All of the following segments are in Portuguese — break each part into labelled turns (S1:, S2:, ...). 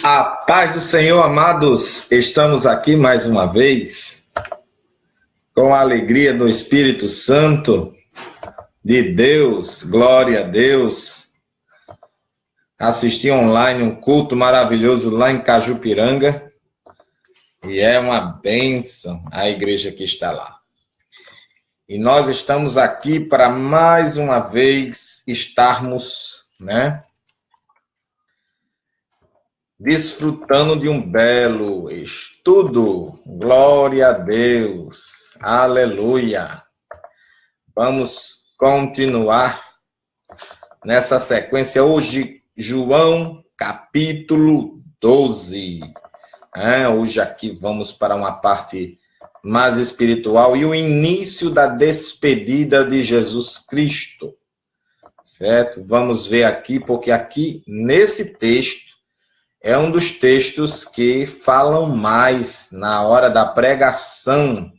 S1: A paz do Senhor, amados, estamos aqui mais uma vez, com a alegria do Espírito Santo de Deus, glória a Deus. Assisti online um culto maravilhoso lá em Cajupiranga, e é uma bênção a igreja que está lá. E nós estamos aqui para mais uma vez estarmos, desfrutando de um belo estudo. Glória a Deus. Aleluia. Vamos continuar nessa sequência hoje, João capítulo 12. Hoje aqui vamos para uma parte mais espiritual e o início da despedida de Jesus Cristo. Certo? Vamos ver aqui, porque aqui nesse texto é um dos textos que falam mais na hora da pregação,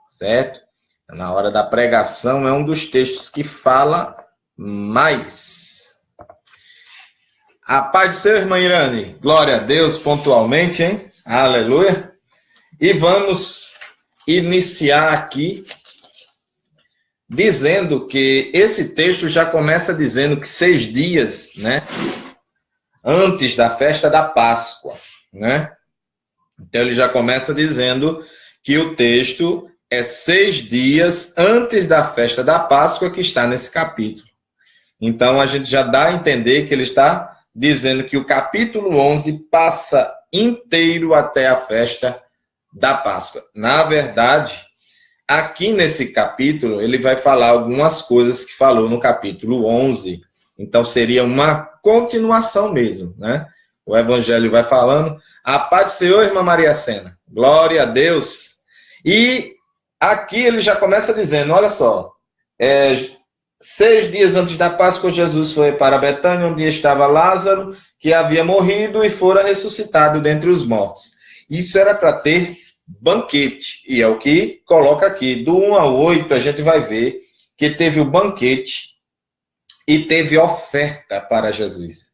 S1: certo? Na hora da pregação é um dos textos que fala mais. A paz do Senhor, irmã Irane. Glória a Deus, pontualmente, hein? Aleluia. E vamos iniciar aqui dizendo que esse texto já começa dizendo que 6 dias, antes da festa da Páscoa, Então ele já começa dizendo que o texto é 6 dias antes da festa da Páscoa que está nesse capítulo. Então a gente já dá a entender que ele está dizendo que o capítulo 11 passa inteiro até a festa da Páscoa. Na verdade, aqui nesse capítulo ele vai falar algumas coisas que falou no capítulo 11. Então seria uma continuação mesmo, O Evangelho vai falando. A paz do Senhor, irmã Maria Sena. Glória a Deus. E aqui ele já começa dizendo, olha só, 6 dias antes da Páscoa, Jesus foi para Betânia, onde estava Lázaro, que havia morrido e fora ressuscitado dentre os mortos. Isso era para ter banquete, e é o que coloca aqui. Do 1 ao 8, a gente vai ver que teve o banquete e teve oferta para Jesus,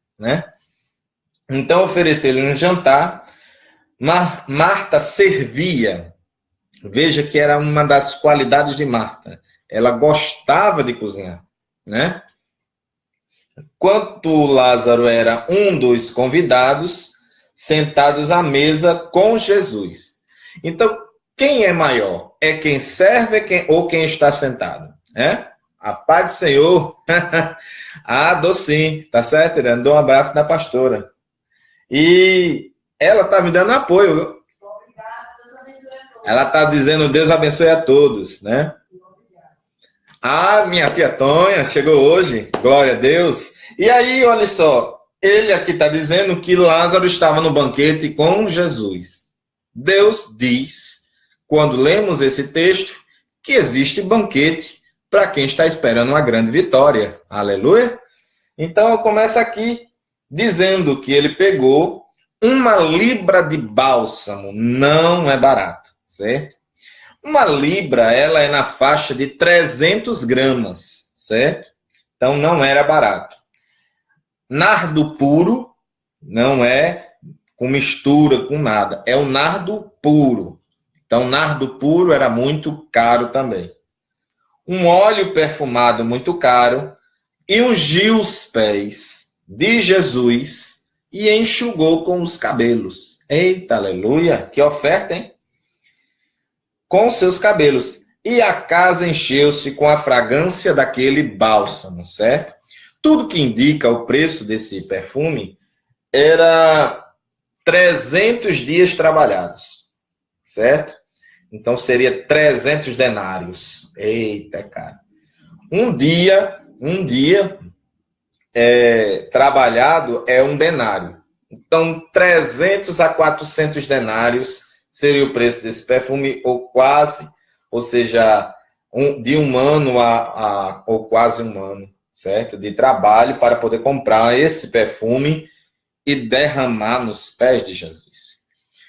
S1: Então ofereceram um jantar, Marta servia. Veja que era uma das qualidades de Marta. Ela gostava de cozinhar, Enquanto Lázaro era um dos convidados, sentados à mesa com Jesus. Então, quem é maior? É quem serve ou quem está sentado? A paz do Senhor. Docinho, tá certo? Ele andou um abraço da pastora. E ela tá me dando apoio, viu? Obrigada, Deus abençoe a todos. Ela tá dizendo Deus abençoe a todos, Minha tia Tonha chegou hoje, glória a Deus. E aí, olha só, ele aqui tá dizendo que Lázaro estava no banquete com Jesus. Deus diz, quando lemos esse texto, que existe banquete para quem está esperando uma grande vitória. Aleluia? Então, eu começo aqui dizendo que ele pegou 1 libra de bálsamo. Não é barato, certo? 1 libra, ela é na faixa de 300 gramas, certo? Então, não era barato. Nardo puro, não é com mistura, com nada. É o nardo puro. Então, nardo puro era muito caro também. Um óleo perfumado muito caro, e ungiu os pés de Jesus e enxugou com os cabelos. Eita, aleluia! Que oferta, hein? Com seus cabelos. E a casa encheu-se com a fragrância daquele bálsamo, certo? Tudo que indica o preço desse perfume era 300 dias trabalhados, certo? Então, seria 300 denários. Eita, cara. Um dia trabalhado é um denário. Então, 300 a 400 denários seria o preço desse perfume, ou seja, de um ano ou quase um ano, certo? De trabalho para poder comprar esse perfume e derramar nos pés de Jesus.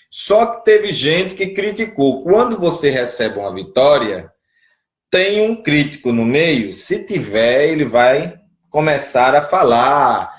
S1: Só que teve gente que criticou. Quando você recebe uma vitória, tem um crítico no meio. Se tiver, ele vai começar a falar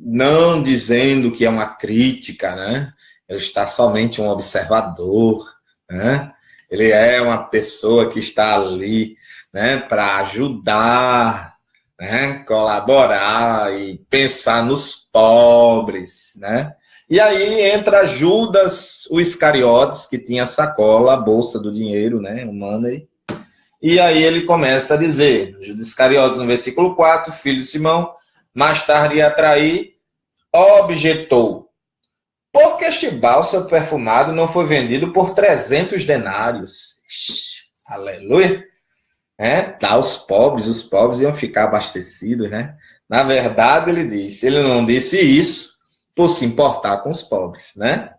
S1: não dizendo que é uma crítica, né? Ele está somente um observador, né? Ele é uma pessoa que está ali, né, para ajudar, né, colaborar e pensar nos pobres, né? E aí entra Judas, o Iscariotes, que tinha a sacola, a bolsa do dinheiro, né, o money. E aí ele começa a dizer, Judas Iscariotes, no versículo 4, filho de Simão, mais tarde ia trair, objetou. Por que este bálsamo perfumado não foi vendido por 300 denários? Aleluia! Dá aos pobres, os pobres iam ficar abastecidos, né? Na verdade, ele não disse isso por se importar com os pobres, né?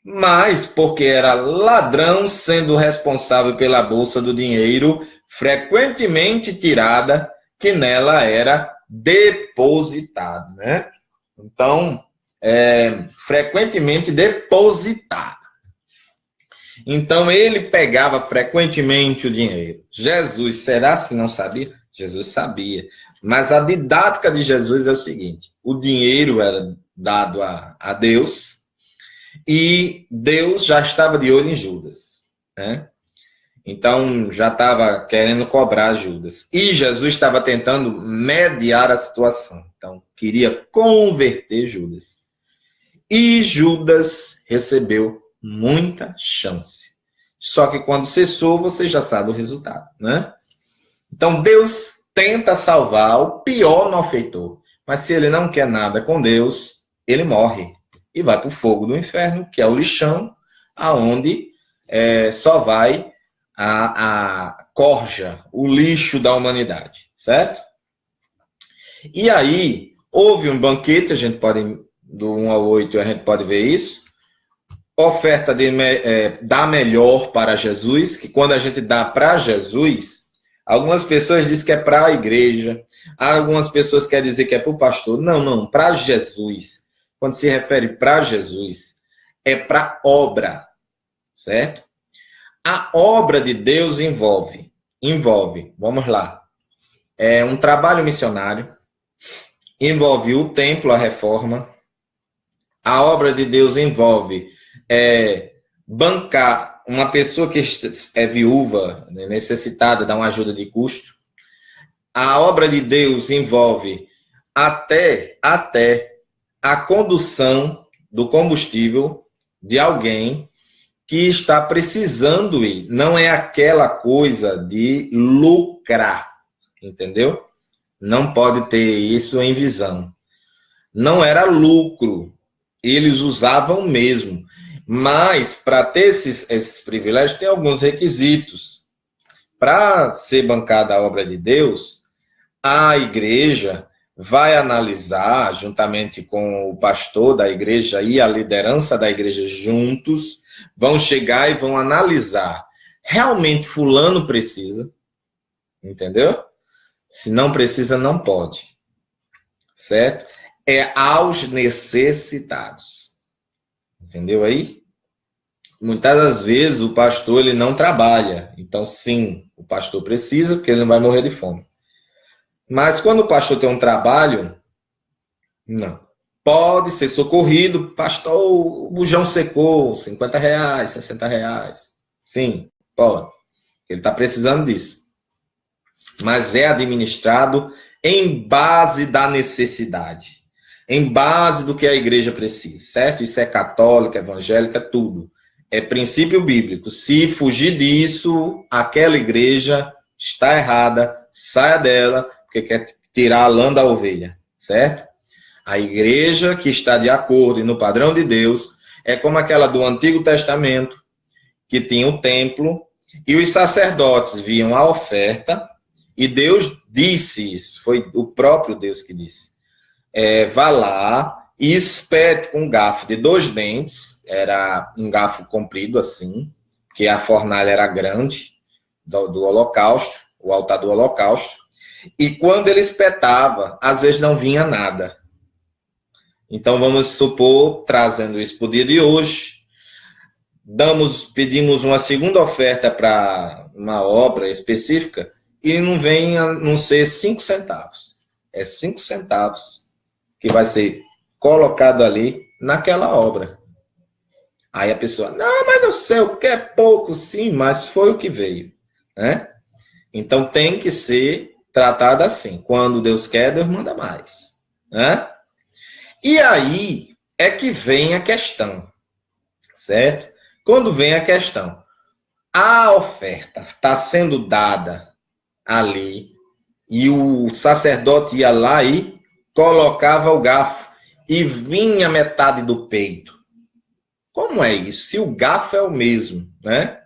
S1: Mas porque era ladrão, sendo responsável pela bolsa do dinheiro, frequentemente tirada, que nela era depositado, né? Então, frequentemente depositada. Então, ele pegava frequentemente o dinheiro. Jesus, será se não sabia? Jesus sabia. Mas a didática de Jesus é o seguinte, o dinheiro era dado a Deus e Deus já estava de olho em Judas, né? Então, já estava querendo cobrar Judas. E Jesus estava tentando mediar a situação. Então, queria converter Judas. E Judas recebeu muita chance. Só que quando cessou, você já sabe o resultado, né? Então, Deus tenta salvar o pior malfeitor. Mas se ele não quer nada com Deus, ele morre. E vai para o fogo do inferno, que é o lixão, aonde só vai a corja, o lixo da humanidade, certo? E aí, houve um banquete, a gente pode, do 1 ao 8, a gente pode ver isso, oferta dá melhor para Jesus, que quando a gente dá para Jesus, algumas pessoas dizem que é para a igreja, algumas pessoas querem dizer que é para o pastor, não, para Jesus, quando se refere para Jesus, é para obra, certo? A obra de Deus envolve, vamos lá, um trabalho missionário, envolve o templo, a reforma. A obra de Deus envolve bancar uma pessoa que é viúva, necessitada, dar uma ajuda de custo. A obra de Deus envolve até a condução do combustível de alguém que está precisando ir. Não é aquela coisa de lucrar, entendeu? Não pode ter isso em visão. Não era lucro. Eles usavam mesmo. Mas, para ter esses privilégios, tem alguns requisitos. Para ser bancada a obra de Deus, a igreja vai analisar, juntamente com o pastor da igreja e a liderança da igreja juntos, vão chegar e vão analisar. Realmente fulano precisa, entendeu? Se não precisa, não pode, certo? É aos necessitados, entendeu aí? Muitas das vezes o pastor ele não trabalha, então sim, o pastor precisa, porque ele não vai morrer de fome. Mas quando o pastor tem um trabalho, não. Pode ser socorrido, pastor, o bujão secou, R$50, R$60. Sim, pode. Ele está precisando disso. Mas é administrado em base da necessidade. Em base do que a igreja precisa, certo? Isso é católica, evangélica, tudo. É princípio bíblico. Se fugir disso, aquela igreja está errada, saia dela, porque quer tirar a lã da ovelha, certo? A igreja que está de acordo e no padrão de Deus é como aquela do Antigo Testamento, que tinha o templo, e os sacerdotes viam a oferta, e Deus disse isso, foi o próprio Deus que disse. Vá lá e espete com um garfo de 2 dentes, era um garfo comprido assim, que a fornalha era grande, do holocausto, o altar do holocausto, e quando ele espetava, às vezes não vinha nada. Então, vamos supor, trazendo isso para o dia de hoje, pedimos uma segunda oferta para uma obra específica e não vem a não ser 5 centavos. É 5 centavos. que vai ser colocado ali naquela obra. Aí a pessoa, não, mas não sei o que é pouco, sim, mas foi o que veio, né? Então tem que ser tratado assim. Quando Deus quer, Deus manda mais, né? E aí é que vem a questão, certo? Quando vem a questão, a oferta está sendo dada ali e o sacerdote ia lá e colocava o garfo e vinha metade do peito. Como é isso? Se o garfo é o mesmo, né?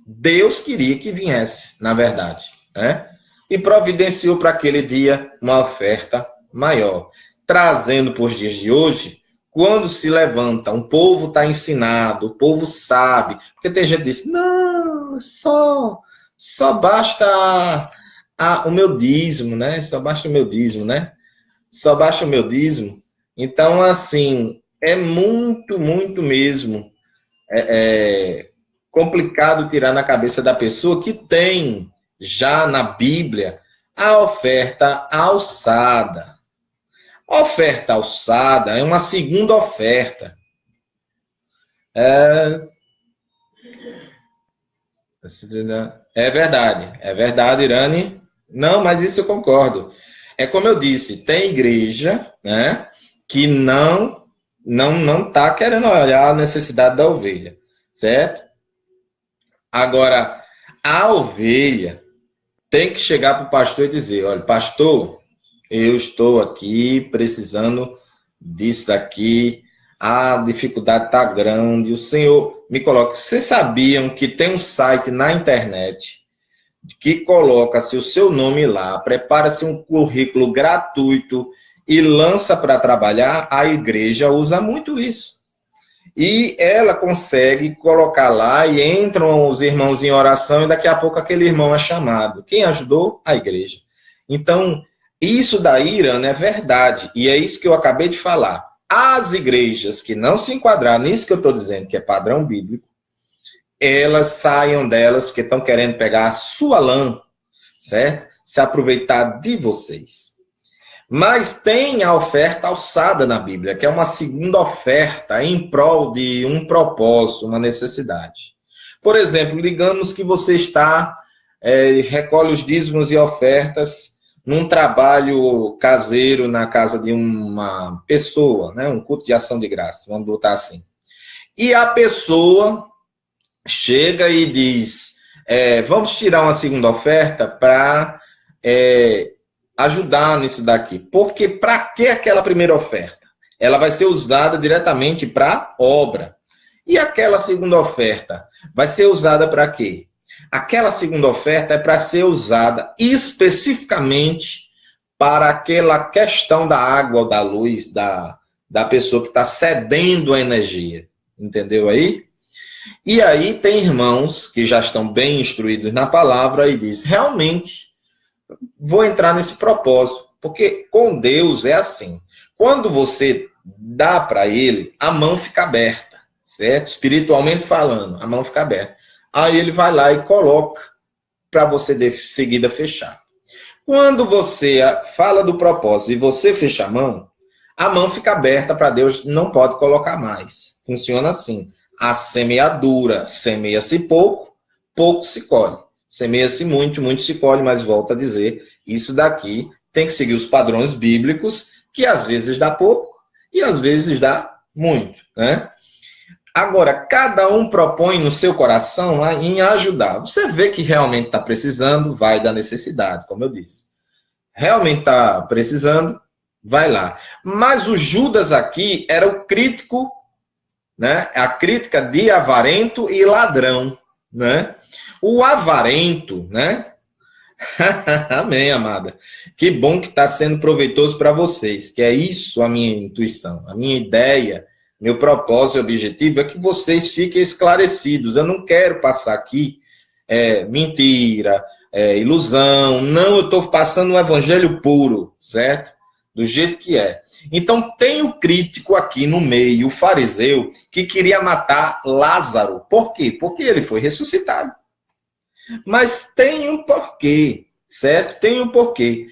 S1: Deus queria que viesse, na verdade, né? E providenciou para aquele dia uma oferta maior. Trazendo para os dias de hoje, quando se levanta, um povo está ensinado, o povo sabe, porque tem gente que diz, não, só basta o meu dízimo, né? Só basta o meu dízimo, né? Só basta o meu dízimo. Então, assim, é muito, muito mesmo complicado tirar na cabeça da pessoa que tem já na Bíblia a oferta alçada. A oferta alçada é uma segunda oferta. É verdade, Irane. Não, mas isso eu concordo. É como eu disse, tem igreja, né, que não está querendo olhar a necessidade da ovelha, certo? Agora, a ovelha tem que chegar para o pastor e dizer, olha, pastor, eu estou aqui precisando disso daqui, a dificuldade está grande, o senhor me coloca. Vocês sabiam que tem um site na internet que coloca-se o seu nome lá, prepara-se um currículo gratuito e lança para trabalhar? A igreja usa muito isso. E ela consegue colocar lá e entram os irmãos em oração e daqui a pouco aquele irmão é chamado. Quem ajudou? A igreja. Então, isso daí, Irana, é verdade. E é isso que eu acabei de falar. As igrejas que não se enquadraram nisso que eu estou dizendo, que é padrão bíblico, elas saiam delas que estão querendo pegar a sua lã, certo? Se aproveitar de vocês. Mas tem a oferta alçada na Bíblia, que é uma segunda oferta em prol de um propósito, uma necessidade. Por exemplo, digamos que você recolhe os dízimos e ofertas num trabalho caseiro na casa de uma pessoa, né? Um culto de ação de graça, vamos botar assim. E a pessoa chega e diz, vamos tirar uma segunda oferta para ajudar nisso daqui. Porque para que aquela primeira oferta? Ela vai ser usada diretamente para obra. E aquela segunda oferta vai ser usada para quê? Aquela segunda oferta é para ser usada especificamente para aquela questão da água ou da luz da pessoa que está cedendo a energia. Entendeu aí? E aí tem irmãos que já estão bem instruídos na palavra e diz, realmente, vou entrar nesse propósito, porque com Deus é assim. Quando você dá para ele, a mão fica aberta, certo? Espiritualmente falando, a mão fica aberta. Aí ele vai lá e coloca para você de seguida fechar. Quando você fala do propósito e você fecha a mão fica aberta para Deus, não pode colocar mais. Funciona assim. A semeadura, semeia-se pouco, pouco se colhe. Semeia-se muito, muito se colhe, mas volta a dizer, isso daqui tem que seguir os padrões bíblicos, que às vezes dá pouco e às vezes dá muito, né? Agora, cada um propõe no seu coração em ajudar. Você vê que realmente está precisando, vai da necessidade, como eu disse. Realmente está precisando, vai lá. Mas o Judas aqui era o crítico, né? A crítica de avarento e ladrão, né? O avarento, né? Amém, amada. Que bom que está sendo proveitoso para vocês, que é isso a minha intuição, a minha ideia, meu propósito e objetivo é que vocês fiquem esclarecidos. Eu não quero passar aqui mentira, ilusão. Não, eu estou passando um evangelho puro, certo? Do jeito que é. Então, tem o crítico aqui no meio, o fariseu, que queria matar Lázaro. Por quê? Porque ele foi ressuscitado. Mas tem um porquê, certo? Tem um porquê.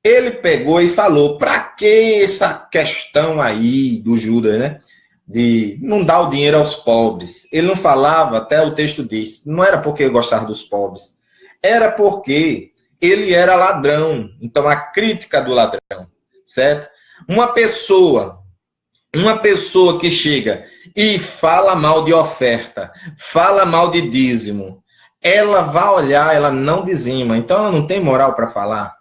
S1: ele pegou e falou, para que essa questão aí do Judas, né? De não dar o dinheiro aos pobres. Ele não falava, até o texto diz, não era porque ele gostava dos pobres, era porque ele era ladrão. Então, a crítica do ladrão, certo? Uma pessoa que chega e fala mal de oferta, fala mal de dízimo, ela vai olhar, ela não dizima, então ela não tem moral para falar.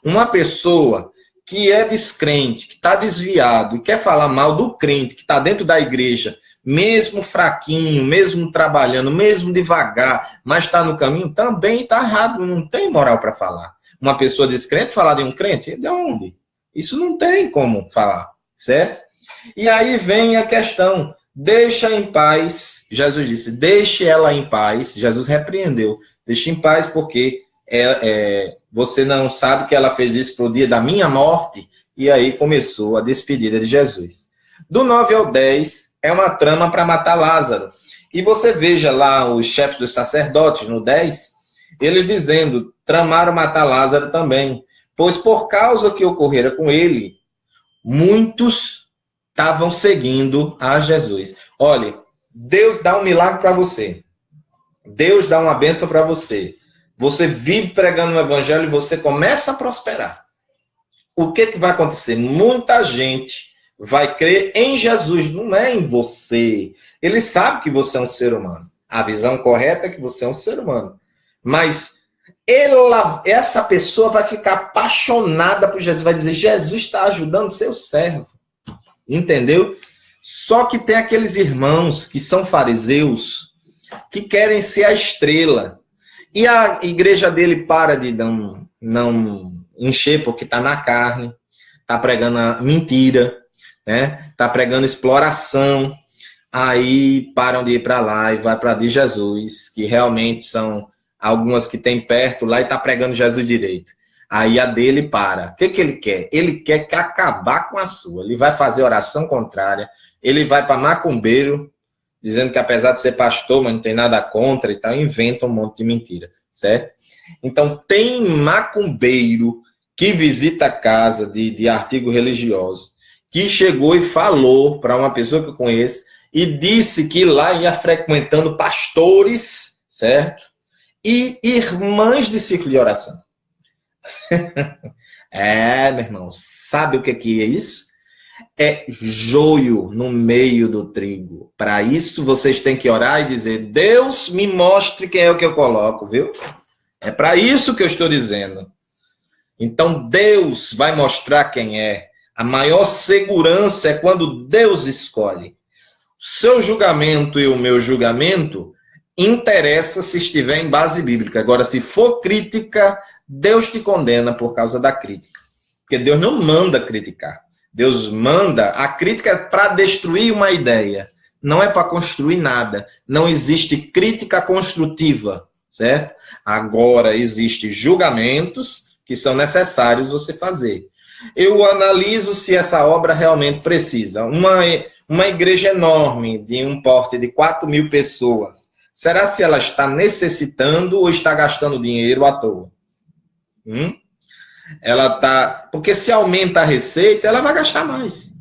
S1: Uma pessoa que é descrente, que está desviado e quer falar mal do crente que está dentro da igreja, mesmo fraquinho, mesmo trabalhando, mesmo devagar, mas está no caminho, também está errado, não tem moral para falar. Uma pessoa descrente falar de um crente, de onde? Isso não tem como falar, certo? E aí vem a questão, deixa em paz, Jesus disse, deixe ela em paz, Jesus repreendeu, deixe em paz porque você não sabe que ela fez isso pro dia da minha morte, e aí começou a despedida de Jesus. Do 9 ao 10 é uma trama para matar Lázaro, e você veja lá os chefes dos sacerdotes no 10, ele dizendo, tramaram matar Lázaro também, pois por causa que ocorrera com ele, muitos estavam seguindo a Jesus. Olha, Deus dá um milagre para você. Deus dá uma bênção para você. Você vive pregando o evangelho e você começa a prosperar. O que vai acontecer? Muita gente vai crer em Jesus, não é em você. Ele sabe que você é um ser humano. A visão correta é que você é um ser humano. Mas essa pessoa vai ficar apaixonada por Jesus, vai dizer, Jesus está ajudando seu servo. Entendeu? Só que tem aqueles irmãos que são fariseus, que querem ser a estrela. E a igreja dele para de não encher porque está na carne, está pregando a mentira, né? Está pregando exploração. Aí param de ir para lá e vai para de Jesus, que realmente são algumas que tem perto lá e está pregando Jesus direito. Aí a dele para. O que ele quer? Ele quer acabar com a sua. Ele vai fazer oração contrária. Ele vai para macumbeiro, dizendo que apesar de ser pastor, mas não tem nada contra e tal, inventa um monte de mentira, certo? Então tem macumbeiro que visita a casa de artigo religioso, que chegou e falou para uma pessoa que eu conheço e disse que lá ia frequentando pastores, certo? E irmãs de ciclo de oração. Meu irmão, sabe o que é isso? É joio no meio do trigo. Para isso vocês têm que orar e dizer, Deus me mostre quem é o que eu coloco, viu? É para isso que eu estou dizendo. Então Deus vai mostrar quem é. A maior segurança é quando Deus escolhe. O seu julgamento e o meu julgamento interessa se estiver em base bíblica. Agora, se for crítica, Deus te condena por causa da crítica. Porque Deus não manda criticar. Deus manda a crítica para destruir uma ideia. Não é para construir nada. Não existe crítica construtiva, certo? Agora, existem julgamentos que são necessários você fazer. Eu analiso se essa obra realmente precisa. Uma igreja enorme, de um porte de 4.000 pessoas, será se ela está necessitando ou está gastando dinheiro à toa? Ela tá, porque se aumenta a receita, ela vai gastar mais.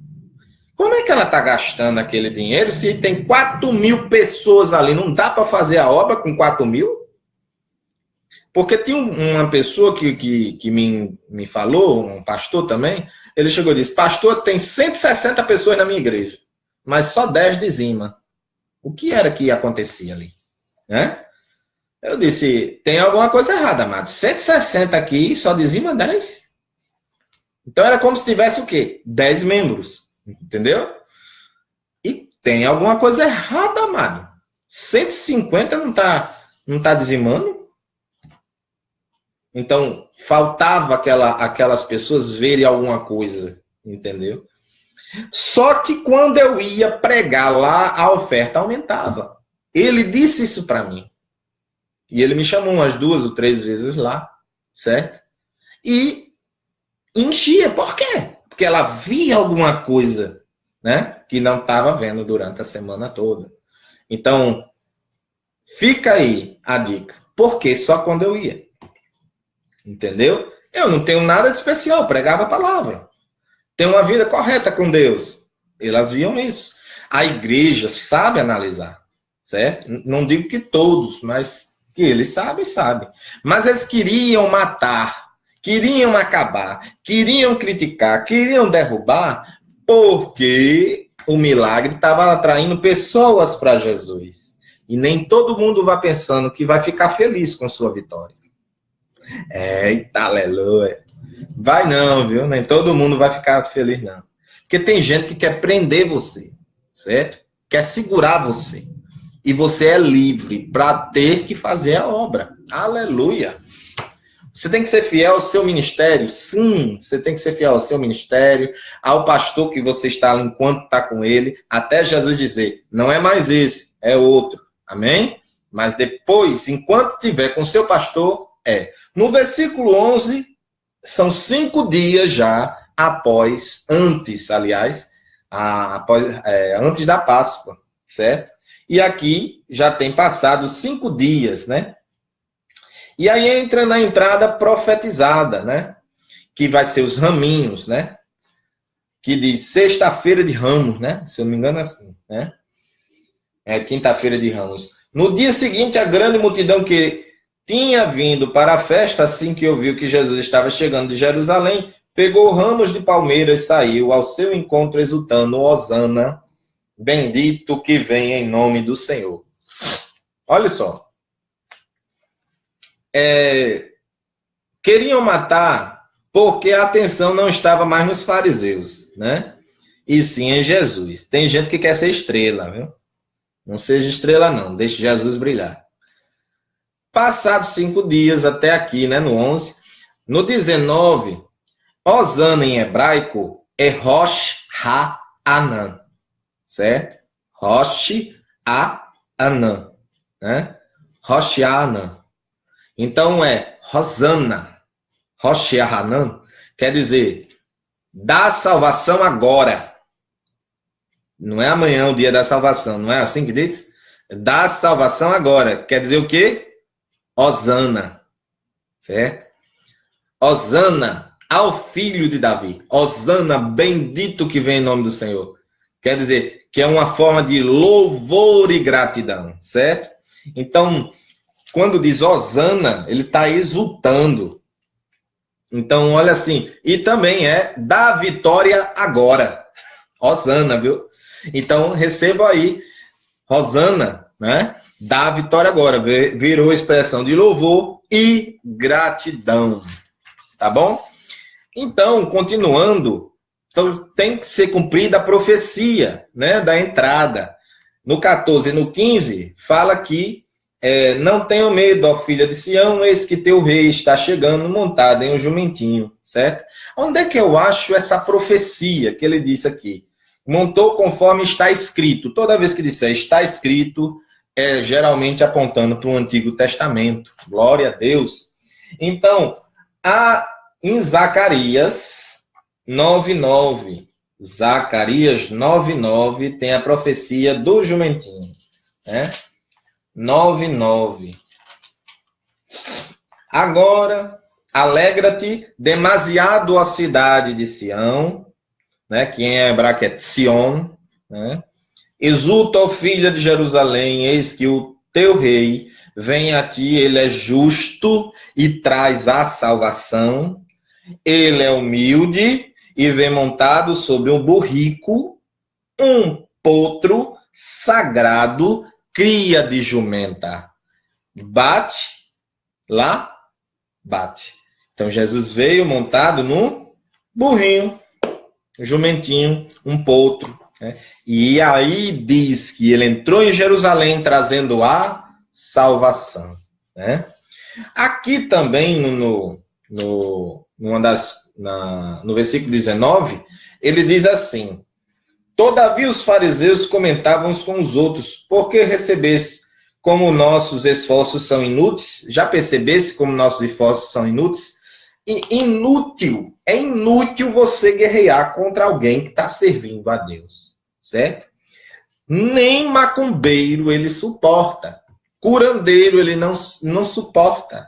S1: Como é que ela está gastando aquele dinheiro se tem 4.000 pessoas ali? Não dá para fazer a obra com 4.000? Porque tinha uma pessoa que me falou, um pastor também, ele chegou e disse, pastor, tem 160 pessoas na minha igreja, mas só 10 dizima. O que era que acontecia ali? Né? Eu disse, tem alguma coisa errada, amado. 160 aqui, só dizima 10. Então era como se tivesse o quê? 10 membros. Entendeu? E tem alguma coisa errada, amado. 150 não tá dizimando? Então, faltava aquelas pessoas verem alguma coisa. Entendeu? Só que quando eu ia pregar lá, a oferta aumentava. Ele disse isso para mim. E ele me chamou umas 2 ou 3 vezes lá, certo? E enchia. Por quê? Porque ela via alguma coisa, né? Que não estava vendo durante a semana toda. Então, fica aí a dica. Por que só quando eu ia? Entendeu? Eu não tenho nada de especial, pregava a palavra. Tenho uma vida correta com Deus. Elas viam isso. A igreja sabe analisar, certo? Não digo que todos, mas que eles sabem. Mas eles queriam matar, queriam acabar, queriam criticar, queriam derrubar, porque o milagre estava atraindo pessoas para Jesus. E nem todo mundo vai pensando que vai ficar feliz com sua vitória. Eita, aleluia. Vai não, viu? Nem todo mundo vai ficar feliz, não. Porque tem gente que quer prender você, certo? Quer segurar você. E você é livre para ter que fazer a obra. Aleluia. Você tem que ser fiel ao seu ministério? Sim, você tem que ser fiel ao seu ministério, ao pastor que você está enquanto está com ele, até Jesus dizer, não é mais esse, é outro. Amém? Mas depois, enquanto estiver com seu pastor, é. No versículo 11, são 5 dias já antes da Páscoa, certo? E aqui já tem passado 5 dias, né? E aí entra na entrada profetizada, né? Que vai ser os raminhos, né? Que diz sexta-feira de ramos, né? Se eu não me engano é assim, né? É quinta-feira de ramos. No dia seguinte, a grande multidão que tinha vindo para a festa, assim que ouviu que Jesus estava chegando de Jerusalém, pegou ramos de palmeiras e saiu ao seu encontro exultando, Hosana, bendito que vem em nome do Senhor. Olha só. Queriam matar porque a atenção não estava mais nos fariseus, né? E sim em Jesus. Tem gente que quer ser estrela, viu? Não seja estrela não, deixe Jesus brilhar. Passados 5 dias até aqui, né, no 11, no 19, Hosana em hebraico é Rosh Ha-Anan, certo? Rosh Ha-Anan, né? Rosh Ha-Anan. Então é Hosana, Rosh Ha-Anan, quer dizer, dá salvação agora. Não é amanhã o dia da salvação, não é assim que diz? Dá salvação agora. Quer dizer o quê? Hosana, certo? Hosana ao filho de Davi. Hosana, bendito que vem em nome do Senhor. Quer dizer, que é uma forma de louvor e gratidão, certo? Então, quando diz Hosana, ele está exultando. Então, olha assim, e também é da vitória agora. Hosana, viu? Então, receba aí, Hosana, né? Dá a vitória agora. Virou expressão de louvor e gratidão. Tá bom? Então, continuando, então, tem que ser cumprida a profecia, né, da entrada. No 14 e no 15, fala que não tenham medo, ó filha de Sião, eis que teu rei está chegando montado em um jumentinho, certo? Onde é que eu acho essa profecia que ele disse aqui? Montou conforme está escrito. Toda vez que disser está escrito, geralmente apontando para o Antigo Testamento. Glória a Deus. Então, em Zacarias 9:9, Zacarias 9:9 tem a profecia do jumentinho, né? 9:9. Agora, alegra-te demasiado a cidade de Sião, né? Que em hebraico é Sion, né? Exulta, ó filha de Jerusalém, eis que o teu rei vem a ti, ele é justo e traz a salvação, ele é humilde e vem montado sobre um burrico, um potro sagrado, cria de jumenta. Bate, lá, bate. Então Jesus veio montado num burrinho, jumentinho, um potro, né? E aí diz que ele entrou em Jerusalém trazendo a salvação, né? Aqui também no versículo 19, ele diz assim: todavia os fariseus comentavam uns com os outros, porque recebesse como nossos esforços são inúteis? Já percebesse como nossos esforços são inúteis? Inútil, é inútil você guerrear contra alguém que está servindo a Deus, certo? Nem macumbeiro ele suporta, curandeiro ele não suporta,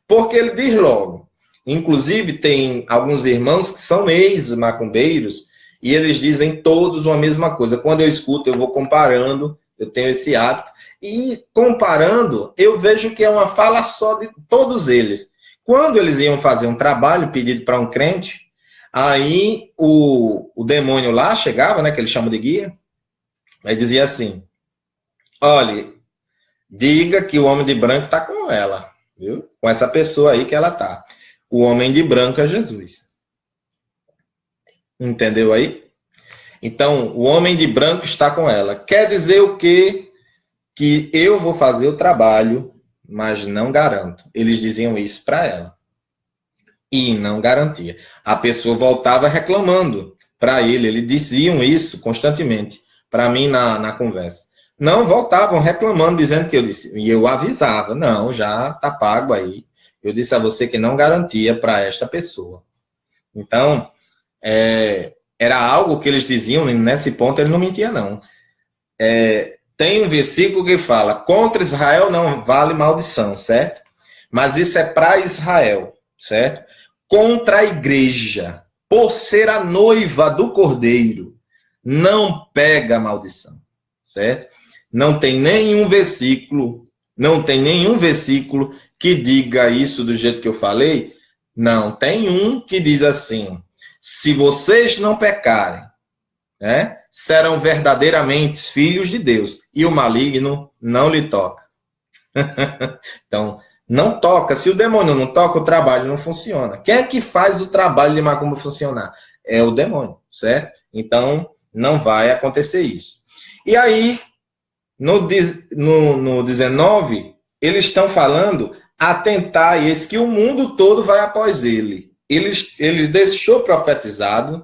S1: porque ele diz logo Inclusive, tem alguns irmãos que são ex-macumbeiros e eles dizem todos uma mesma coisa. Quando eu escuto, eu vou comparando, eu tenho esse hábito. E comparando, eu vejo que é uma fala só de todos eles. Quando eles iam fazer um trabalho pedido para um crente, aí o demônio lá chegava, né, que eles chamam de guia, aí dizia assim, olha, diga que o homem de branco está com ela, viu? Com essa pessoa aí que ela está. O homem de branco é Jesus. Entendeu aí? Então, o homem de branco está com ela. Quer dizer o quê? Que eu vou fazer o trabalho, mas não garanto. Eles diziam isso para ela. E não garantia. A pessoa voltava reclamando para ele. Eles diziam isso constantemente para mim na conversa. Não, voltavam reclamando, dizendo que eu disse. E eu avisava. Não, já está pago aí. Eu disse a você que não garantia para esta pessoa. Então, era algo que eles diziam, e nesse ponto ele não mentia, não. Tem um versículo que fala, contra Israel não vale maldição, certo? Mas isso é para Israel, certo? Contra a igreja, por ser a noiva do Cordeiro, não pega maldição, certo? Não tem nenhum versículo que diga isso do jeito que eu falei. Não, tem um que diz assim, se vocês não pecarem, né, serão verdadeiramente filhos de Deus, e o maligno não lhe toca. Então, não toca. Se o demônio não toca, o trabalho não funciona. Quem é que faz o trabalho de macumba funcionar? É o demônio, certo? Então, não vai acontecer isso. E aí, no 19, eles estão falando, atentar esse que o mundo todo vai após ele. Ele deixou profetizado,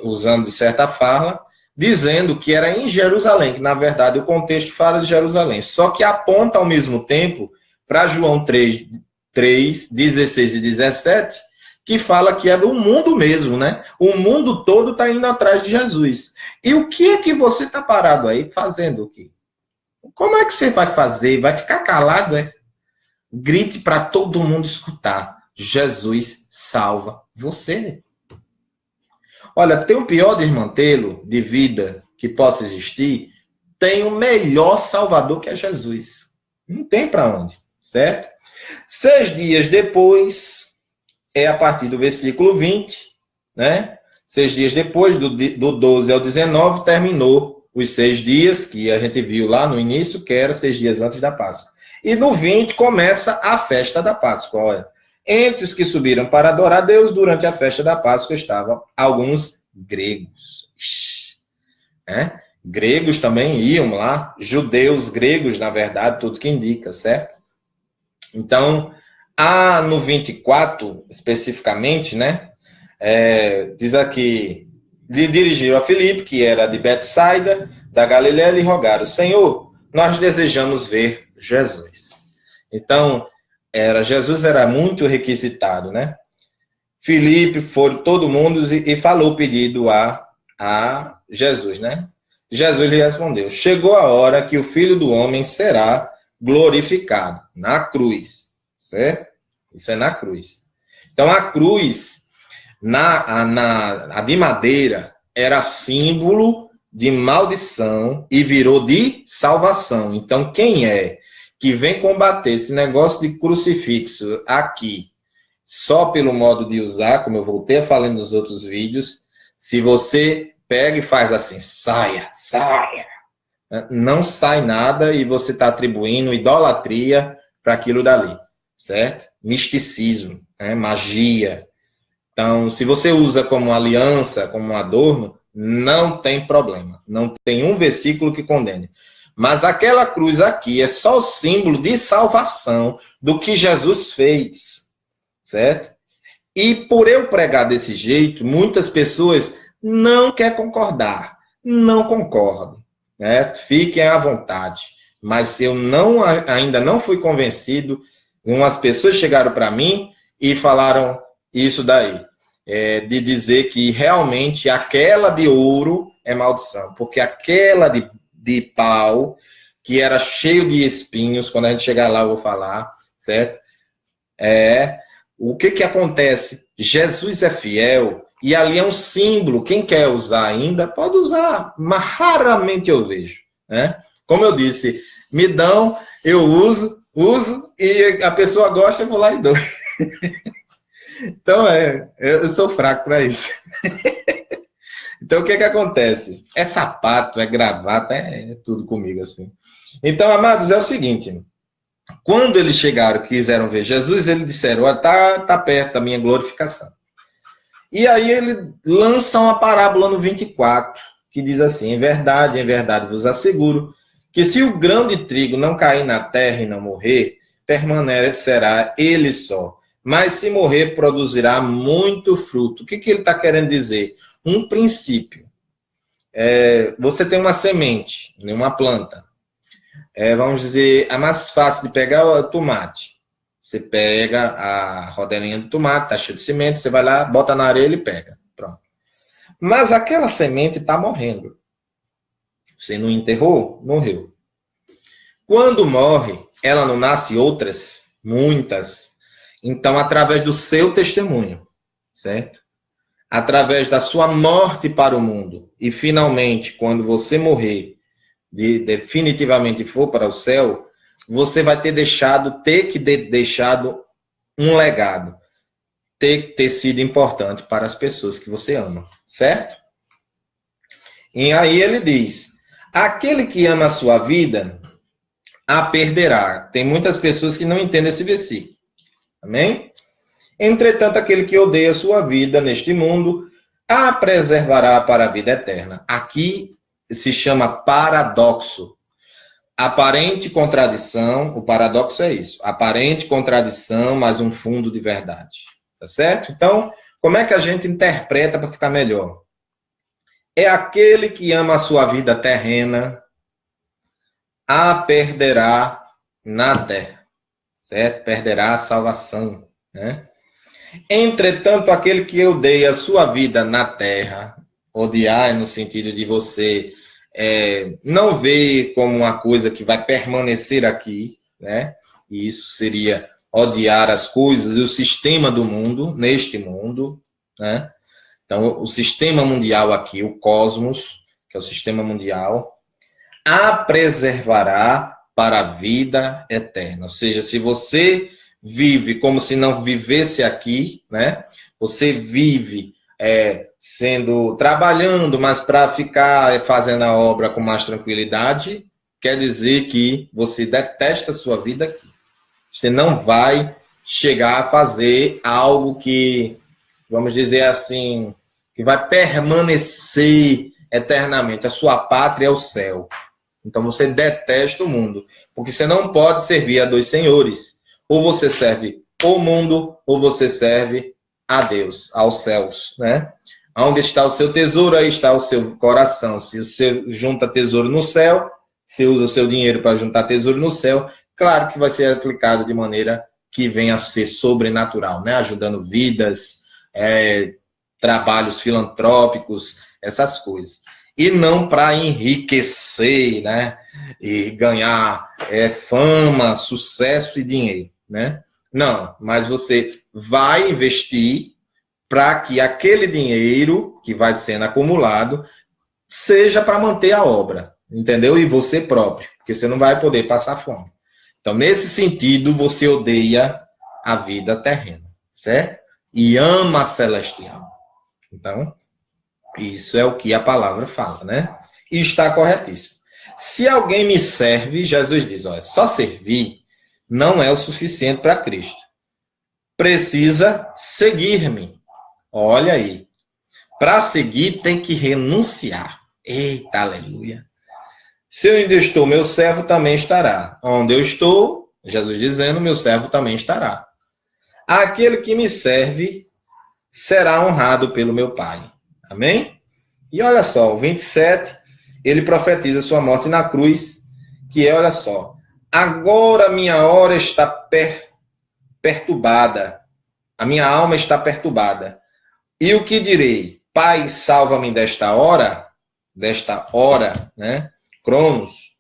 S1: usando de certa fala, dizendo que era em Jerusalém, que na verdade o contexto fala de Jerusalém, só que aponta ao mesmo tempo para João 3, 16 e 17, que fala que é o mundo mesmo, né? O mundo todo está indo atrás de Jesus. E o que é que você está parado aí fazendo o quê? Como é que você vai fazer? Vai ficar calado, é? Grite para todo mundo escutar. Jesus salva você. Olha, tem o pior desmantelo de vida que possa existir, tem o melhor salvador que é Jesus. Não tem para onde, certo? 6 dias depois, é a partir do versículo 20, né? 6 dias depois, do 12 ao 19, terminou os 6 dias que a gente viu lá no início, que era 6 dias antes da Páscoa. E no 20 começa a festa da Páscoa, olha. Entre os que subiram para adorar a Deus durante a festa da Páscoa estavam alguns gregos. Né? Gregos também iam lá, judeus, gregos, na verdade, tudo que indica, certo? Então, no 24, especificamente, né? Diz aqui, lhe dirigiram a Filipe, que era de Betsaida, da Galiléia, e rogaram, Senhor, nós desejamos ver Jesus. Então, Jesus era muito requisitado, né? Filipe foi todo mundo e falou o pedido a Jesus, né? Jesus lhe respondeu, chegou a hora que o Filho do Homem será glorificado na cruz, certo? Isso é na cruz. Então, a cruz, a de madeira, era símbolo de maldição e virou de salvação. Então, quem é que vem combater esse negócio de crucifixo aqui, só pelo modo de usar, como eu voltei a falar nos outros vídeos, se você pega e faz assim, saia, não sai nada e você está atribuindo idolatria para aquilo dali, certo? Misticismo, né? Magia. Então, se você usa como aliança, como um adorno, não tem problema. Não tem um versículo que condene. Mas aquela cruz aqui é só o símbolo de salvação do que Jesus fez, certo? E por eu pregar desse jeito, muitas pessoas não querem concordar, não concordam, né? Fiquem à vontade. Mas eu ainda não fui convencido. Umas pessoas chegaram para mim e falaram isso daí, de dizer que realmente aquela de ouro é maldição, porque aquela de pau, que era cheio de espinhos, quando a gente chegar lá eu vou falar, certo? o que acontece? Jesus é fiel e ali é um símbolo. Quem quer usar ainda, pode usar, mas raramente eu vejo, né? Como eu disse, me dão, eu uso, e a pessoa gosta, eu vou lá e dou. Então, eu sou fraco para isso. Então, o que acontece? É sapato, é gravata, é tudo comigo assim. Então, amados, é o seguinte. Quando eles chegaram, quiseram ver Jesus, eles disseram, tá perto da minha glorificação. E aí ele lança uma parábola no 24, que diz assim, em verdade vos asseguro, que se o grão de trigo não cair na terra e não morrer, permanecerá ele só. Mas se morrer, produzirá muito fruto. O que ele está querendo dizer? Um princípio. Você tem uma semente, uma planta. Vamos dizer, é mais fácil de pegar o tomate. Você pega a rodelinha do tomate, está cheio de semente, você vai lá, bota na areia e pega. Pronto. Mas aquela semente está morrendo. Você não enterrou? Morreu. Quando morre, ela não nasce outras? Muitas. Então, através do seu testemunho, certo? Através da sua morte para o mundo. E, finalmente, quando você morrer, definitivamente for para o céu, você vai ter deixado um legado. Ter sido importante para as pessoas que você ama, certo? E aí ele diz, aquele que ama a sua vida, a perderá. Tem muitas pessoas que não entendem esse versículo. Amém? Entretanto, aquele que odeia a sua vida neste mundo, a preservará para a vida eterna. Aqui se chama paradoxo. Aparente contradição, o paradoxo é isso. Aparente contradição, mas um fundo de verdade. Tá certo? Então, como é que a gente interpreta para ficar melhor? É aquele que ama a sua vida terrena, a perderá na terra. Certo? Perderá a salvação, né? Entretanto, aquele que odeia a sua vida na terra, odiar no sentido de você não ver como uma coisa que vai permanecer aqui, né? E isso seria odiar as coisas e o sistema do mundo, neste mundo, né? Então, o sistema mundial aqui, o cosmos, que é o sistema mundial, a preservará para a vida eterna. Ou seja, se você vive como se não vivesse aqui, né? Você vive trabalhando, mas para ficar fazendo a obra com mais tranquilidade, quer dizer que você detesta a sua vida aqui. Você não vai chegar a fazer algo que, vamos dizer assim, que vai permanecer eternamente. A sua pátria é o céu. Então você detesta o mundo, porque você não pode servir a dois senhores. Ou você serve o mundo, ou você serve a Deus, aos céus, né? Onde está o seu tesouro, aí está o seu coração. Se você junta tesouro no céu, você usa o seu dinheiro para juntar tesouro no céu, claro que vai ser aplicado de maneira que venha a ser sobrenatural, né? Ajudando vidas, trabalhos filantrópicos, essas coisas. E não para enriquecer, né? E ganhar fama, sucesso e dinheiro, né? Não, mas você vai investir para que aquele dinheiro que vai sendo acumulado seja para manter a obra, entendeu? E você próprio, porque você não vai poder passar fome. Então, nesse sentido, você odeia a vida terrena, certo? E ama a celestial. Então, isso é o que a palavra fala, né? E está corretíssimo. Se alguém me serve, Jesus diz, olha, só servir não é o suficiente para Cristo. Precisa seguir-me. Olha aí. Para seguir tem que renunciar. Eita, aleluia. Se eu ainda estou, meu servo também estará. Onde eu estou, Jesus dizendo, meu servo também estará. Aquele que me serve será honrado pelo meu Pai. Amém? E olha só, o 27, ele profetiza sua morte na cruz, que é, olha só, agora minha hora está perturbada, a minha alma está perturbada. E o que direi? Pai, salva-me desta hora, né? Cronos.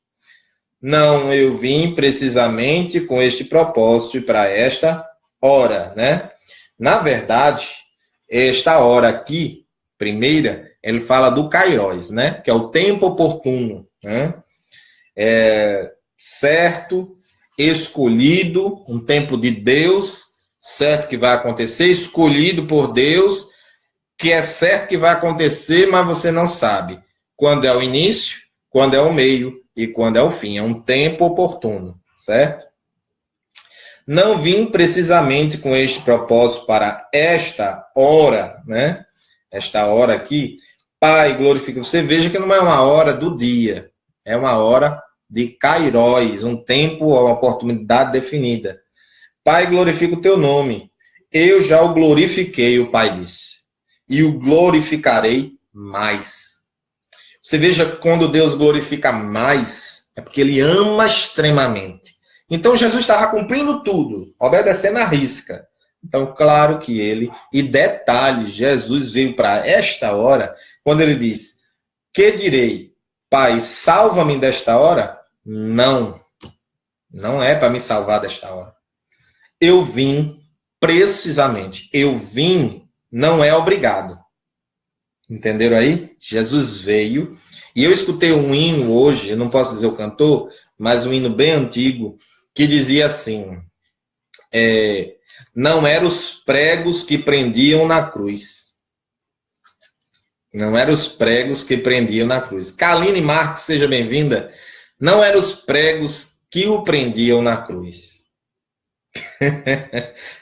S1: Não, eu vim precisamente com este propósito e para esta hora, né? Na verdade, esta hora aqui, primeira, ele fala do kairos, né? Que é o tempo oportuno, né? Certo, escolhido, um tempo de Deus, certo que vai acontecer, escolhido por Deus, que é certo que vai acontecer, mas você não sabe quando é o início, quando é o meio e quando é o fim. É um tempo oportuno, certo? Não vim precisamente com este propósito para esta hora, né? Esta hora aqui, Pai, glorifica. Você veja que não é uma hora do dia, é uma hora de kairos, um tempo, uma oportunidade definida. Pai, glorifica o teu nome. Eu já o glorifiquei, o Pai disse, e o glorificarei mais. Você veja que quando Deus glorifica mais, é porque ele ama extremamente. Então Jesus estava cumprindo tudo, obedecendo à risca. Então, claro que ele, e detalhe, Jesus veio para esta hora, quando ele diz, que direi, Pai, salva-me desta hora? Não, não é para me salvar desta hora. Eu vim precisamente, não é obrigado. Entenderam aí? Jesus veio, e eu escutei um hino hoje, eu não posso dizer o cantor, mas um hino bem antigo, que dizia assim, não eram os pregos que prendiam na cruz. Não eram os pregos que prendiam na cruz. Kaline Marques, seja bem-vinda. Não eram os pregos que o prendiam na cruz.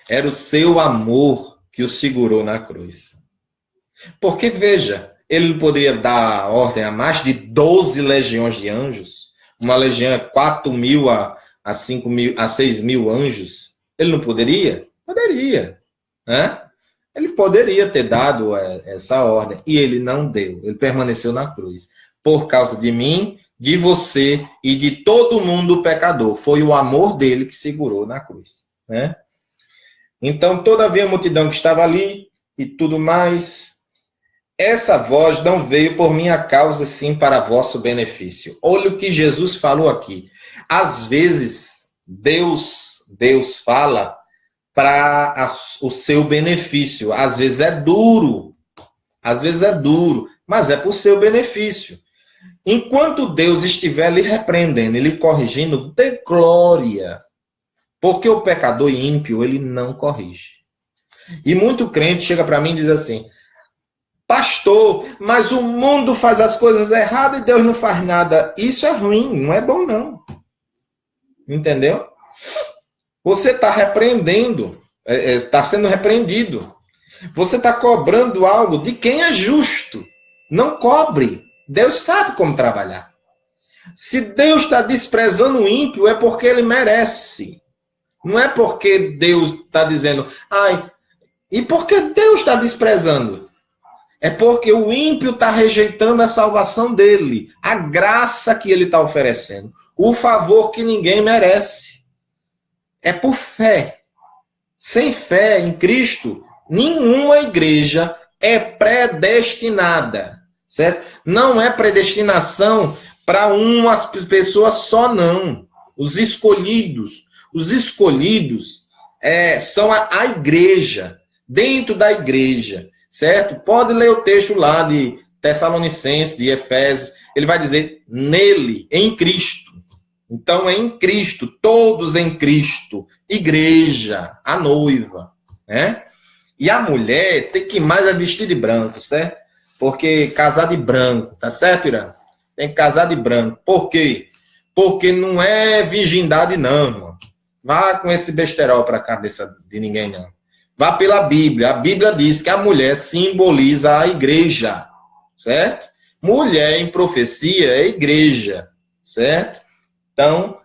S1: Era o seu amor que o segurou na cruz. Porque, veja, ele poderia dar ordem a mais de 12 legiões de anjos. Uma legião é 4.000 a 5.000, a 6.000 anjos. Ele não poderia? Poderia, né? Ele poderia ter dado essa ordem, e ele não deu. Ele permaneceu na cruz. Por causa de mim, de você e de todo mundo pecador. Foi o amor dele que segurou na cruz, né? Então, todavia a multidão que estava ali e tudo mais, essa voz não veio por minha causa, sim para vosso benefício. Olha o que Jesus falou aqui. Às vezes, Deus fala para o seu benefício. Às vezes é duro, mas é para o seu benefício. Enquanto Deus estiver lhe repreendendo, lhe corrigindo, dê glória. Porque o pecador ímpio, ele não corrige. E muito crente chega para mim e diz assim, pastor, mas o mundo faz as coisas erradas e Deus não faz nada. Isso é ruim, não é bom não. Entendeu? Você está repreendendo, está sendo repreendido. Você está cobrando algo de quem é justo. Não cobre. Deus sabe como trabalhar. Se Deus está desprezando o ímpio, é porque ele merece. Não é porque Deus está dizendo, e por que Deus está desprezando? É porque o ímpio está rejeitando a salvação dele, a graça que ele está oferecendo, o favor que ninguém merece. É por fé. Sem fé em Cristo, nenhuma igreja é predestinada, certo? Não é predestinação para uma pessoa só, não. Os escolhidos são a igreja, dentro da igreja, certo? Pode ler o texto lá de Tessalonicenses, de Efésios, ele vai dizer, nele, em Cristo. Então, é em Cristo, todos em Cristo, igreja, a noiva, né? E a mulher tem que mais vestir de branco, certo? Porque casar de branco, tá certo, Irã? Tem que casar de branco. Por quê? Porque não é virgindade, não, irmão. Vá com esse besterol para a cabeça de ninguém, não. Vá pela Bíblia. A Bíblia diz que a mulher simboliza a igreja, certo? Mulher em profecia é igreja, certo? Então,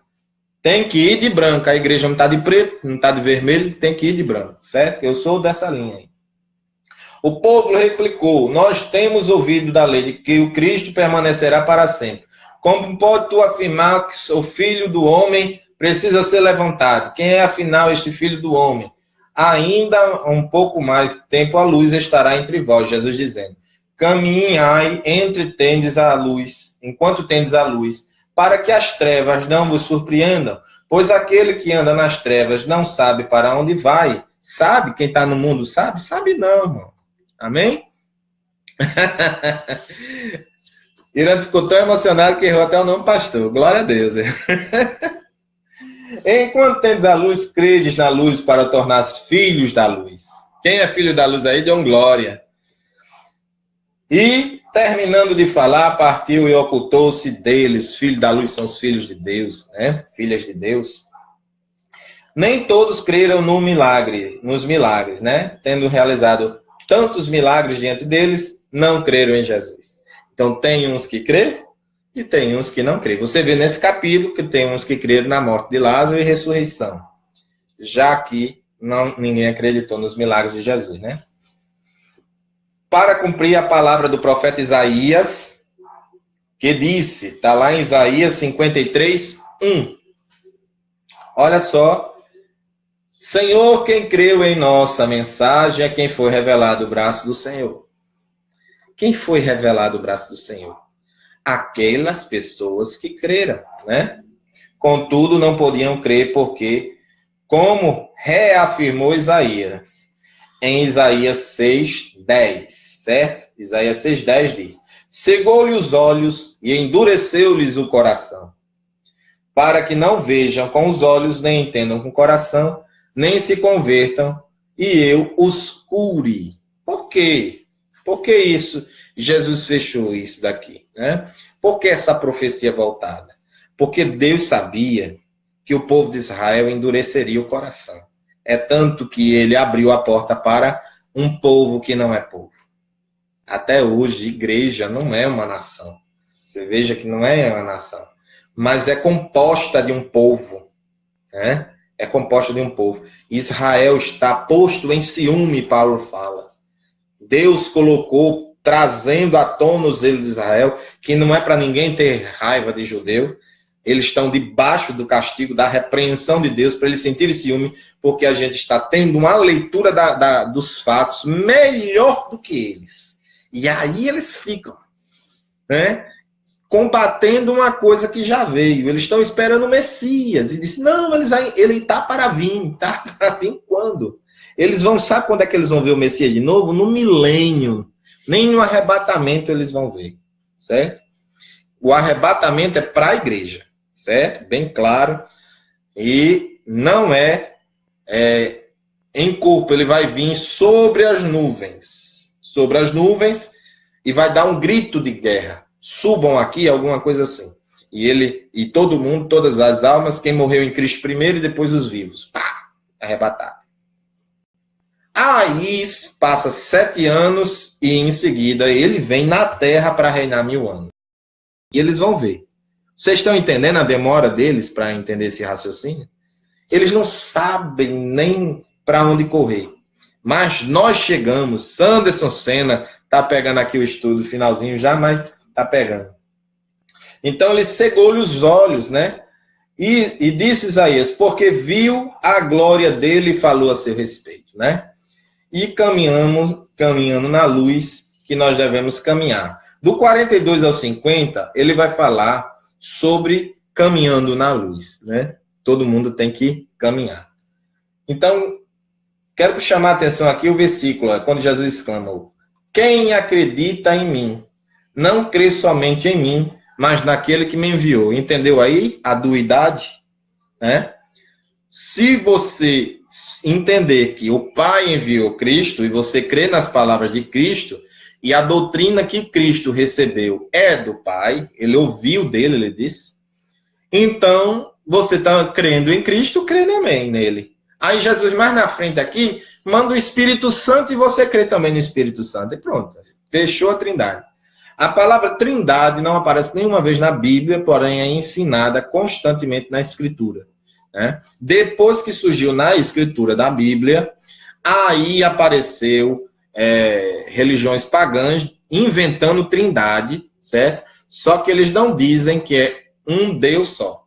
S1: tem que ir de branco. A igreja não está de preto, não está de vermelho, tem que ir de branco, certo? Eu sou dessa linha aí. O povo replicou, nós temos ouvido da lei de que o Cristo permanecerá para sempre. Como pode tu afirmar que o filho do homem precisa ser levantado? Quem é, afinal, este filho do homem? Ainda um pouco mais tempo a luz estará entre vós, Jesus dizendo. Caminhai entre tendes a luz, enquanto tendes a luz, para que as trevas não vos surpreendam, pois aquele que anda nas trevas não sabe para onde vai, Sabe? Quem está no mundo sabe? Sabe não, irmão. Amém? Irã ficou tão emocionado que errou até o nome pastor. Glória a Deus. Enquanto tendes a luz, credes na luz para tornar-se filhos da luz. Quem é filho da luz aí, dê um glória. E, terminando de falar, partiu e ocultou-se deles. Filhos da luz são os filhos de Deus, né? Filhas de Deus. Nem todos creram nos milagres, né? Tendo realizado tantos milagres diante deles, não creram em Jesus. Então, tem uns que crê e tem uns que não crê. Você vê nesse capítulo que tem uns que creram na morte de Lázaro e ressurreição. Já que ninguém acreditou nos milagres de Jesus, né? Para cumprir a palavra do profeta Isaías, que disse, está lá em Isaías 53, 1. Olha só. Senhor, quem creu em nossa mensagem é quem foi revelado o braço do Senhor. Quem foi revelado o braço do Senhor? Aquelas pessoas que creram, né? Contudo, não podiam crer porque, como reafirmou Isaías, em Isaías 6:10, certo? Isaías 6:10 diz: cegou-lhe os olhos e endureceu-lhes o coração, para que não vejam com os olhos, nem entendam com o coração, nem se convertam, e eu os cure. Por quê? Por que isso? Jesus fechou isso daqui, né? Por que essa profecia voltada? Porque Deus sabia que o povo de Israel endureceria o coração. É tanto que ele abriu a porta para um povo que não é povo. Até hoje, igreja não é uma nação. Você veja que não é uma nação. Mas é composta de um povo, né? É composta de um povo. Israel está posto em ciúme, Paulo fala. Deus colocou, trazendo à tona o zelo de Israel, que não é para ninguém ter raiva de judeu. Eles estão debaixo do castigo, da repreensão de Deus, para eles sentirem ciúme, porque a gente está tendo uma leitura dos fatos melhor do que eles. E aí eles ficam, né? Combatendo uma coisa que já veio. Eles estão esperando o Messias. E disse, não, ele está para vir. Está para vir quando? Eles vão, sabe quando é que eles vão ver o Messias de novo? No milênio. Nem no arrebatamento eles vão ver. Certo? O arrebatamento é para a igreja. Certo? Bem claro. E não é em corpo. Ele vai vir sobre as nuvens. Sobre as nuvens e vai dar um grito de guerra. Subam aqui, alguma coisa assim. E todo mundo, todas as almas, quem morreu em Cristo primeiro e depois os vivos. Pá! Arrebatado. Aí passa 7 anos e em seguida ele vem na terra para reinar 1000 anos. E eles vão ver. Vocês estão entendendo a demora deles para entender esse raciocínio? Eles não sabem nem para onde correr. Mas nós chegamos. Sanderson Senna está pegando aqui o estudo, finalzinho já, mas está pegando. Então ele cegou-lhe os olhos, né? E disse Isaías, porque viu a glória dele e falou a seu respeito, né? E caminhando na luz que nós devemos caminhar. Do 42 ao 50, ele vai falar sobre caminhando na luz, né? Todo mundo tem que caminhar. Então, quero chamar a atenção aqui o versículo, quando Jesus exclamou, quem acredita em mim, não crê somente em mim, mas naquele que me enviou. Entendeu aí a duidade? Né? Se você entender que o Pai enviou Cristo e você crê nas palavras de Cristo e a doutrina que Cristo recebeu é do Pai, ele ouviu dele, ele disse, então você está crendo em Cristo, crê também nele. Aí Jesus, mais na frente aqui, manda o Espírito Santo e você crê também no Espírito Santo. E pronto, fechou a trindade. A palavra trindade não aparece nenhuma vez na Bíblia, porém é ensinada constantemente na Escritura. Né? Depois que surgiu na Escritura da Bíblia, aí apareceu religiões pagãs inventando trindade, certo? Só que eles não dizem que é um Deus só.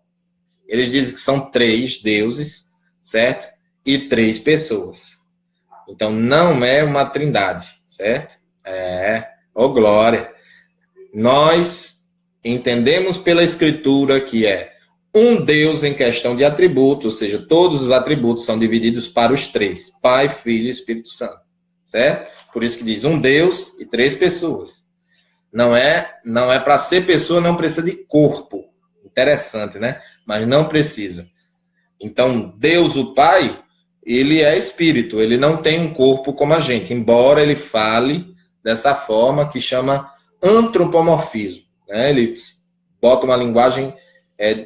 S1: Eles dizem que são 3 deuses, certo? E 3 pessoas. Então não é uma trindade, certo? Glória. Nós entendemos pela Escritura que é um Deus em questão de atributos, ou seja, todos os atributos são divididos para os três, Pai, Filho e Espírito Santo, certo? Por isso que diz um Deus e três pessoas. Não é para ser pessoa, não precisa de corpo. Interessante, né? Mas não precisa. Então, Deus, o Pai, ele é espírito, ele não tem um corpo como a gente, embora ele fale dessa forma que chama antropomorfismo, né? Ele bota uma linguagem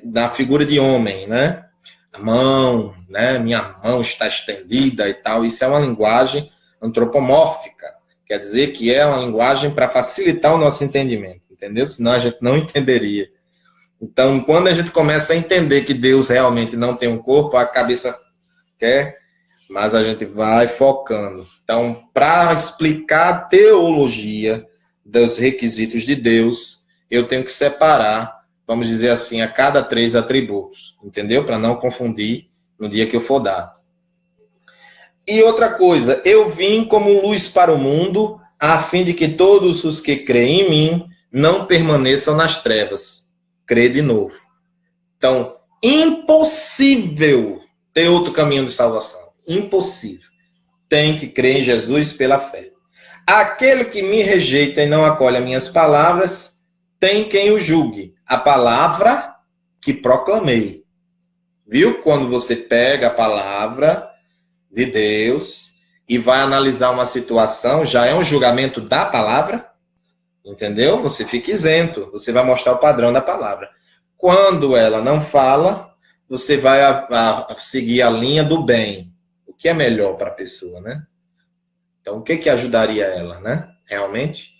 S1: na figura de homem, né? A mão, né? Minha mão está estendida e tal. Isso é uma linguagem antropomórfica. Quer dizer que é uma linguagem para facilitar o nosso entendimento, entendeu? Senão a gente não entenderia. Então, quando a gente começa a entender que Deus realmente não tem um corpo, a cabeça quer, mas a gente vai focando. Então, para explicar a teologia dos requisitos de Deus, eu tenho que separar, vamos dizer assim, a cada três atributos, entendeu? Para não confundir no dia que eu for dar. E outra coisa, eu vim como luz para o mundo, a fim de que todos os que creem em mim não permaneçam nas trevas. Crê de novo. Então, impossível ter outro caminho de salvação. Impossível. Tem que crer em Jesus pela fé. Aquele que me rejeita e não acolhe as minhas palavras, tem quem o julgue. A palavra que proclamei. Viu? Quando você pega a palavra de Deus e vai analisar uma situação, já é um julgamento da palavra, entendeu? Você fica isento, você vai mostrar o padrão da palavra. Quando ela não fala, você vai seguir a linha do bem, o que é melhor para a pessoa, né? Então, o que ajudaria ela, né? Realmente.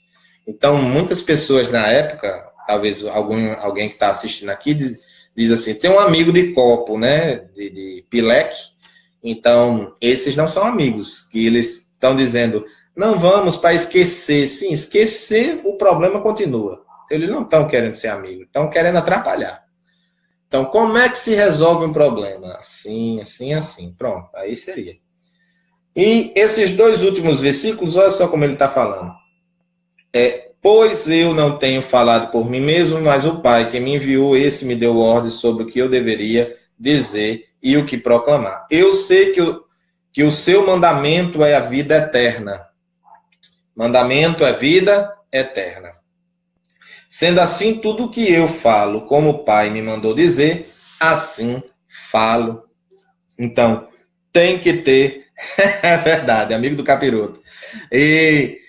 S1: Então, muitas pessoas na época, talvez alguém que está assistindo aqui, diz assim, tem um amigo de copo, né? De pileque. Então, esses não são amigos, que eles estão dizendo, não vamos para esquecer. Sim, esquecer, o problema continua. Eles não estão querendo ser amigos, estão querendo atrapalhar. Então, como é que se resolve um problema? Assim, assim, assim. Pronto, aí seria. E esses dois últimos versículos, olha só como ele está falando. Pois eu não tenho falado por mim mesmo, mas o Pai que me enviou, esse me deu ordem sobre o que eu deveria dizer e o que proclamar. Eu sei que o seu mandamento é a vida eterna. Mandamento é vida eterna. Sendo assim, tudo o que eu falo, como o Pai me mandou dizer, assim falo. Então, tem que ter... É verdade, amigo do capiroto. E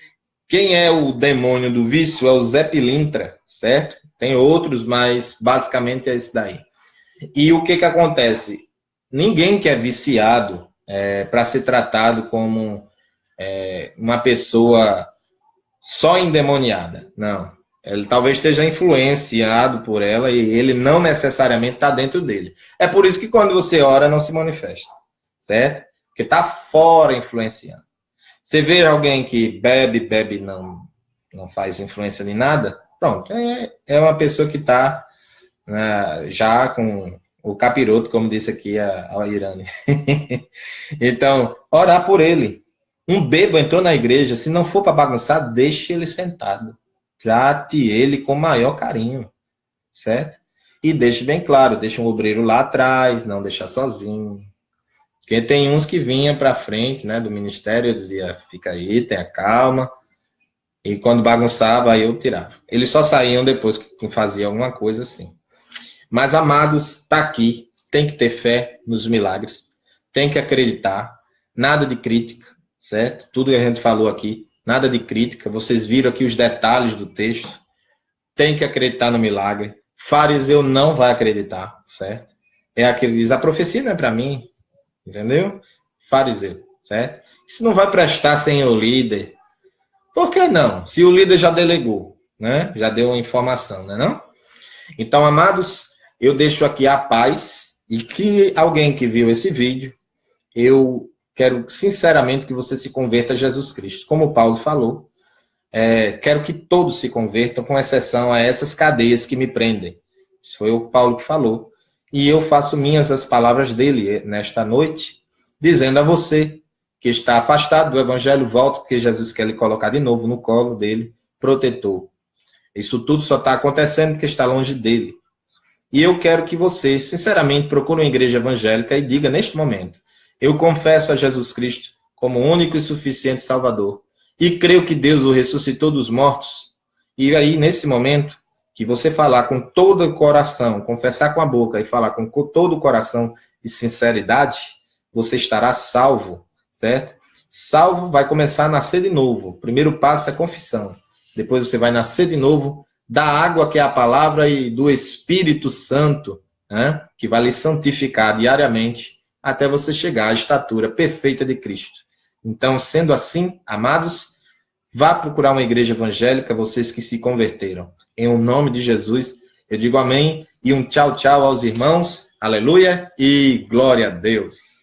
S1: quem é o demônio do vício é o Zé Pilintra, certo? Tem outros, mas basicamente é esse daí. E o que acontece? Ninguém que é viciado para ser tratado como uma pessoa só endemoniada. Não. Ele talvez esteja influenciado por ela e ele não necessariamente está dentro dele. É por isso que quando você ora não se manifesta, certo? Porque está fora influenciando. Você vê alguém que bebe, não faz influência de nada, pronto, é uma pessoa que está já com o capiroto, como disse aqui a Irane. Então, orar por ele. Um bêbado entrou na igreja, se não for para bagunçar, deixe ele sentado. Trate ele com maior carinho, certo? E deixe bem claro, deixe um obreiro lá atrás, não deixar sozinho. Porque tem uns que vinham para frente, né, do ministério, eu dizia, fica aí, tenha calma. E quando bagunçava, aí eu tirava. Eles só saíam depois que fazia alguma coisa assim. Mas, amados, está aqui. Tem que ter fé nos milagres. Tem que acreditar. Nada de crítica, certo? Tudo que a gente falou aqui, nada de crítica. Vocês viram aqui os detalhes do texto. Tem que acreditar no milagre. Fariseu não vai acreditar, certo? É aquele que diz, a profecia não é para mim. Entendeu? Fariseu, certo? Isso não vai prestar sem o líder. Por que não? Se o líder já delegou, né? Já deu a informação, né, não? Então, amados, eu deixo aqui a paz e que alguém que viu esse vídeo, eu quero sinceramente que você se converta a Jesus Cristo. Como o Paulo falou, quero que todos se convertam, com exceção a essas cadeias que me prendem. Isso foi o Paulo que falou. E eu faço minhas as palavras dele nesta noite, dizendo a você que está afastado do evangelho, volte, porque Jesus quer lhe colocar de novo no colo dele, protetor. Isso tudo só está acontecendo porque está longe dele. E eu quero que você, sinceramente, procure uma igreja evangélica e diga neste momento: eu confesso a Jesus Cristo como único e suficiente Salvador. E creio que Deus o ressuscitou dos mortos. E aí, nesse momento, que você falar com todo o coração, confessar com a boca e falar com todo o coração e sinceridade, você estará salvo, certo? Salvo vai começar a nascer de novo. O primeiro passo é a confissão. Depois você vai nascer de novo da água, que é a palavra, e do Espírito Santo, né, que vai lhe santificar diariamente até você chegar à estatura perfeita de Cristo. Então, sendo assim, amados, vá procurar uma igreja evangélica, vocês que se converteram. Em o nome de Jesus, eu digo amém e um tchau, tchau aos irmãos. Aleluia e glória a Deus.